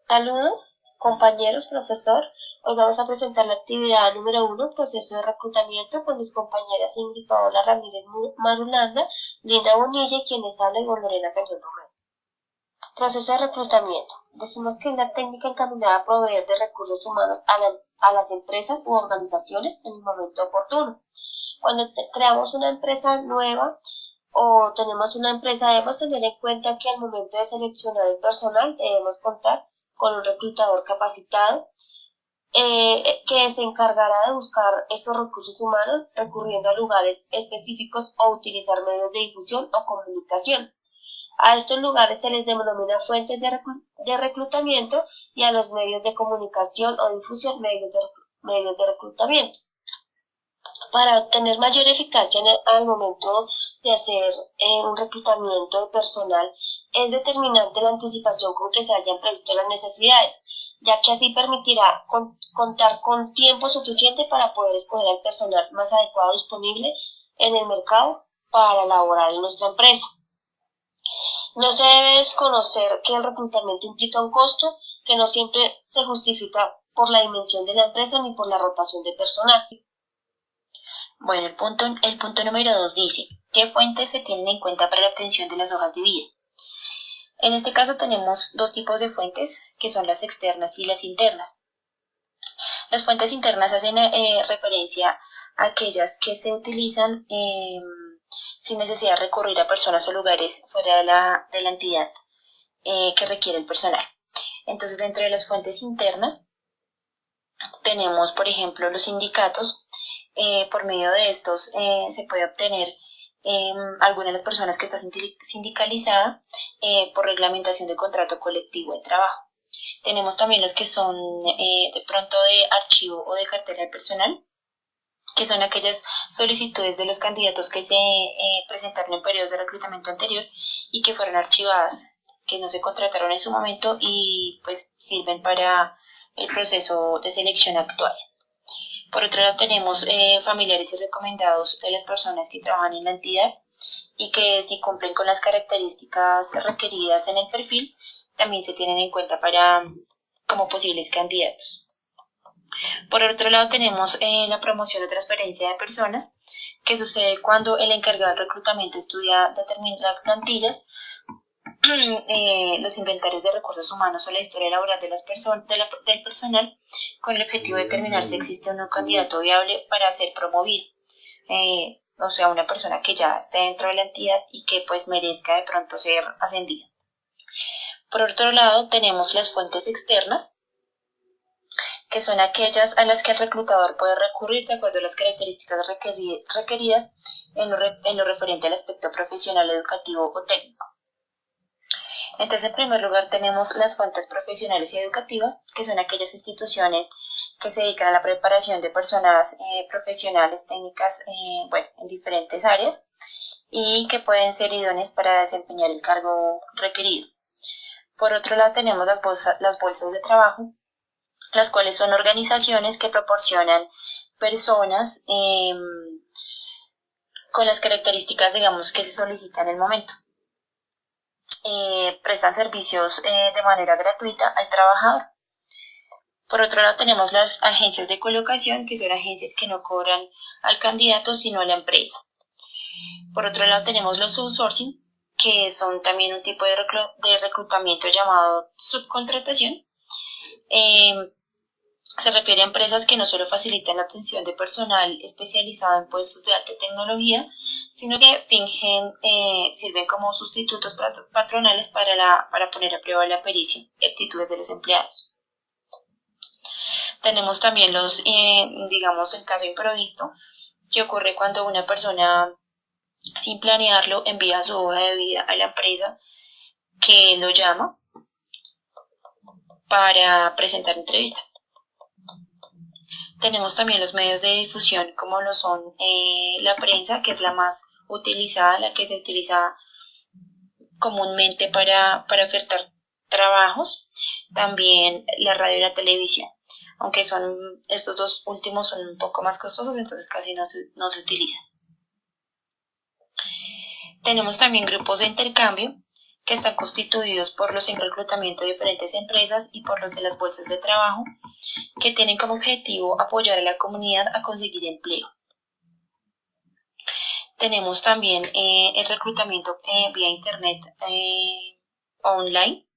Saludo, compañeros, profesor. Hoy vamos a presentar la actividad número 1, proceso de reclutamiento, con mis compañeras Ingrid Paola Ramírez Marulanda, Linda Bonilla y quienes hablan con Lorena Cañón Romero. Proceso de reclutamiento. Decimos que es la técnica encaminada a proveer de recursos humanos a las empresas u organizaciones en el momento oportuno. Cuando creamos una empresa nueva o tenemos una empresa, debemos tener en cuenta que al momento de seleccionar el personal debemos contar con un reclutador capacitado que se encargará de buscar estos recursos humanos recurriendo a lugares específicos o utilizar medios de difusión o comunicación. A estos lugares se les denomina fuentes de reclutamiento y a los medios de comunicación o difusión medios de reclutamiento. Para obtener mayor eficacia al momento de hacer un reclutamiento de personal, es determinante la anticipación con que se hayan previsto las necesidades, ya que así permitirá contar con tiempo suficiente para poder escoger al personal más adecuado disponible en el mercado para laborar en nuestra empresa. No se debe desconocer que el reclutamiento implica un costo que no siempre se justifica por la dimensión de la empresa ni por la rotación de personal. Bueno, el punto número 2 dice, ¿qué fuentes se tienen en cuenta para la obtención de las hojas de vida? En este caso tenemos dos tipos de fuentes, que son las externas y las internas. Las fuentes internas hacen referencia a aquellas que se utilizan sin necesidad de recurrir a personas o lugares fuera de la entidad que requiere el personal. Entonces, dentro de las fuentes internas tenemos, por ejemplo, los sindicatos. Por medio de estos se puede obtener alguna de las personas que está sindicalizada por reglamentación de contrato colectivo de trabajo. Tenemos también los que son de pronto de archivo o de cartera de personal, que son aquellas solicitudes de los candidatos que se presentaron en periodos de reclutamiento anterior y que fueron archivadas, que no se contrataron en su momento y pues sirven para el proceso de selección actual. Por otro lado tenemos familiares y recomendados de las personas que trabajan en la entidad y que si cumplen con las características requeridas en el perfil, también se tienen en cuenta como posibles candidatos. Por otro lado tenemos la promoción o transferencia de personas, que sucede cuando el encargado del reclutamiento estudia determinar las plantillas, los inventarios de recursos humanos o la historia laboral del personal con el objetivo de determinar si existe un candidato viable para ser promovido, o sea, una persona que ya esté dentro de la entidad y que pues merezca de pronto ser ascendida. Por otro lado tenemos las fuentes externas, que son aquellas a las que el reclutador puede recurrir de acuerdo a las características requeridas en lo referente al aspecto profesional, educativo o técnico. Entonces, en primer lugar, tenemos las fuentes profesionales y educativas, que son aquellas instituciones que se dedican a la preparación de personas profesionales, técnicas, en diferentes áreas y que pueden ser idóneas para desempeñar el cargo requerido. Por otro lado, tenemos las bolsas de trabajo, las cuales son organizaciones que proporcionan personas con las características, digamos, que se solicitan en el momento. Prestan servicios de manera gratuita al trabajador. Por otro lado tenemos las agencias de colocación, que son agencias que no cobran al candidato sino a la empresa. Por otro lado tenemos los outsourcing, que son también un tipo de reclutamiento llamado subcontratación. Se refiere a empresas que no solo facilitan la obtención de personal especializado en puestos de alta tecnología, sino que sirven como sustitutos patronales para poner a prueba la pericia y actitudes de los empleados. Tenemos también el caso imprevisto, que ocurre cuando una persona, sin planearlo, envía su hoja de vida a la empresa que lo llama para presentar entrevista. Tenemos también los medios de difusión, como lo son la prensa, que es la más utilizada, la que se utiliza comúnmente para ofertar trabajos. También la radio y la televisión, aunque estos dos últimos son un poco más costosos, entonces casi no se utilizan. Tenemos también grupos de intercambio, que están constituidos por los en reclutamiento de diferentes empresas y por los de las bolsas de trabajo, que tienen como objetivo apoyar a la comunidad a conseguir empleo. Tenemos también el reclutamiento vía internet online,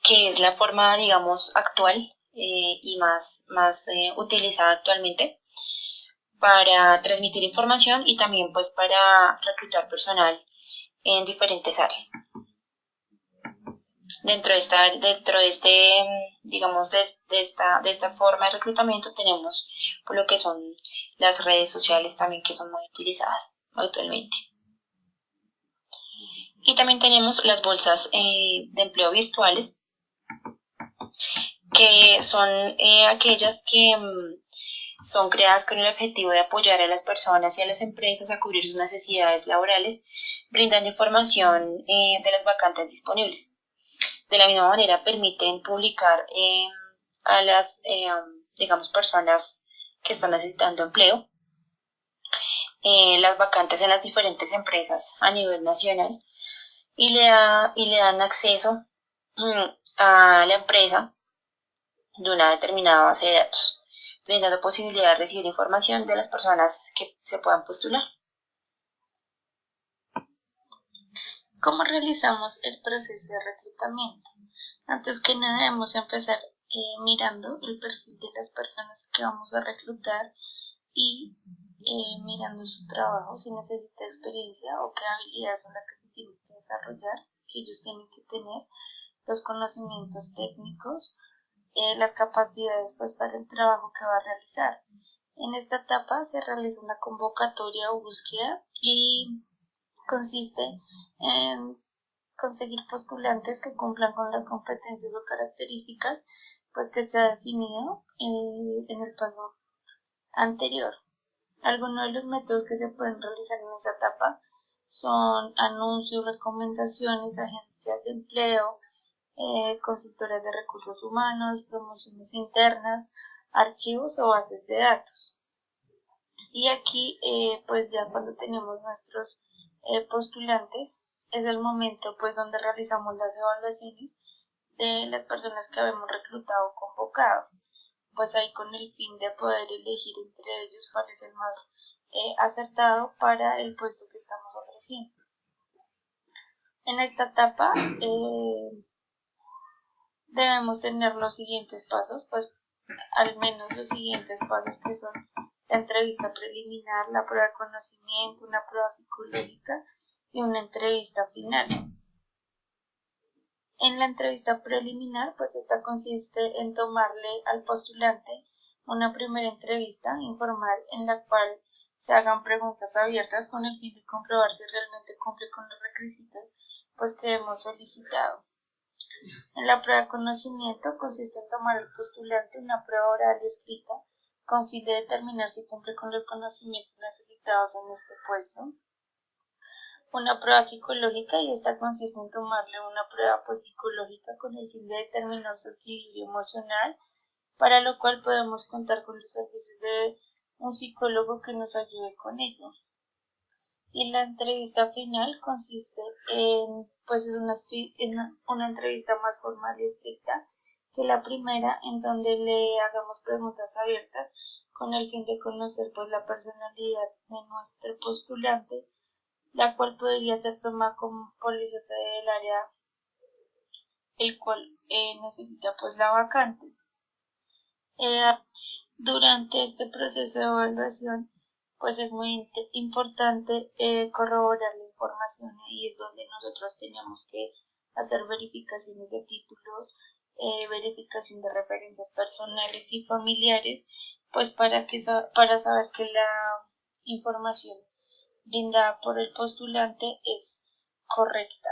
que es la forma, digamos, actual y más utilizada actualmente para transmitir información y también pues para reclutar personal en diferentes áreas. Dentro de esta forma de reclutamiento tenemos por lo que son las redes sociales también, que son muy utilizadas actualmente. Y también tenemos las bolsas de empleo virtuales, que son aquellas que son creadas con el objetivo de apoyar a las personas y a las empresas a cubrir sus necesidades laborales, brindando información de las vacantes disponibles. De la misma manera permiten publicar a las personas que están necesitando empleo las vacantes en las diferentes empresas a nivel nacional, y le dan acceso a la empresa de una determinada base de datos, brindando posibilidad de recibir información de las personas que se puedan postular. ¿Cómo realizamos el proceso de reclutamiento? Antes que nada debemos empezar mirando el perfil de las personas que vamos a reclutar y mirando su trabajo, si necesita experiencia o qué habilidades son las que se tienen que desarrollar, que ellos tienen que tener, los conocimientos técnicos, las capacidades pues para el trabajo que va a realizar. En esta etapa se realiza una convocatoria o búsqueda y consiste en conseguir postulantes que cumplan con las competencias o características pues que se ha definido en el paso anterior. Algunos de los métodos que se pueden realizar en esta etapa son anuncios, recomendaciones, agencias de empleo, consultoras de recursos humanos, promociones internas, archivos o bases de datos. Y aquí pues ya cuando tenemos nuestros postulantes es el momento pues donde realizamos las evaluaciones de las personas que habemos reclutado o convocado, pues ahí con el fin de poder elegir entre ellos cuál es el más acertado para el puesto que estamos ofreciendo. En esta etapa debemos tener los siguientes pasos, pues al menos los siguientes pasos, que son la entrevista preliminar, la prueba de conocimiento, una prueba psicológica y una entrevista final. En la entrevista preliminar, pues esta consiste en tomarle al postulante una primera entrevista informal en la cual se hagan preguntas abiertas con el fin de comprobar si realmente cumple con los requisitos pues que hemos solicitado. En la prueba de conocimiento consiste en tomar al postulante una prueba oral y escrita con fin de determinar si cumple con los conocimientos necesitados en este puesto. Una prueba psicológica, y esta consiste en tomarle una prueba psicológica con el fin de determinar su equilibrio emocional, para lo cual podemos contar con los servicios de un psicólogo que nos ayude con ello. Y la entrevista final consiste en una entrevista más formal y estricta que la primera, en donde le hagamos preguntas abiertas con el fin de conocer pues la personalidad de nuestro postulante, la cual podría ser tomada como por el jefe del área el cual necesita pues la vacante. Durante este proceso de evaluación pues es muy importante corroborar la información, y es donde nosotros tenemos que hacer verificaciones de títulos, verificación de referencias personales y familiares, pues para saber que la información brindada por el postulante es correcta.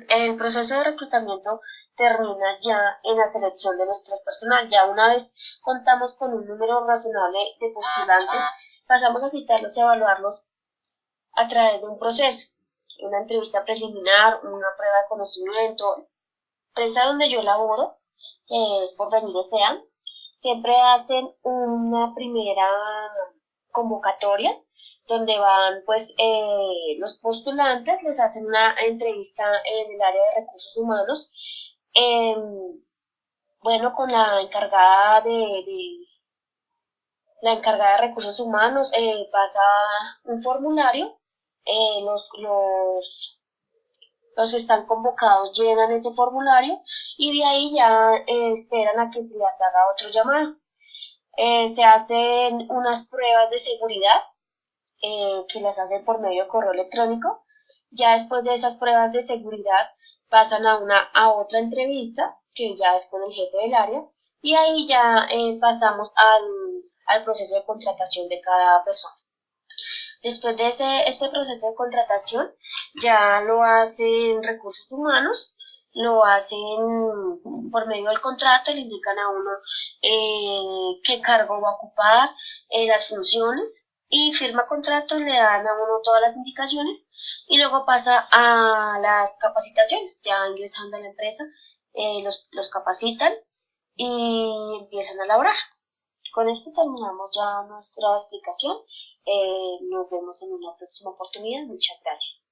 El proceso de reclutamiento termina ya en la selección de nuestro personal. Ya una vez contamos con un número razonable de postulantes, pasamos a citarlos y evaluarlos a través de un proceso, una entrevista preliminar, una prueba de conocimiento. Empresa donde yo laboro, que es Porvenir S.A., siempre hacen una primera convocatoria donde van pues los postulantes, les hacen una entrevista en el área de recursos humanos, bueno, con la encargada de recursos humanos, pasa un formulario, los que están convocados llenan ese formulario y de ahí ya esperan a que se les haga otro llamado. Se hacen unas pruebas de seguridad que las hacen por medio de correo electrónico. Ya después de esas pruebas de seguridad pasan a otra entrevista que ya es con el jefe del área y ahí ya pasamos al proceso de contratación de cada persona. Después de este proceso de contratación, ya lo hacen recursos humanos, lo hacen por medio del contrato, le indican a uno qué cargo va a ocupar, las funciones, y firma contrato, le dan a uno todas las indicaciones y luego pasa a las capacitaciones, ya ingresando a la empresa, los capacitan y empiezan a laborar. Con esto terminamos ya nuestra explicación. Nos vemos en una próxima oportunidad. Muchas gracias.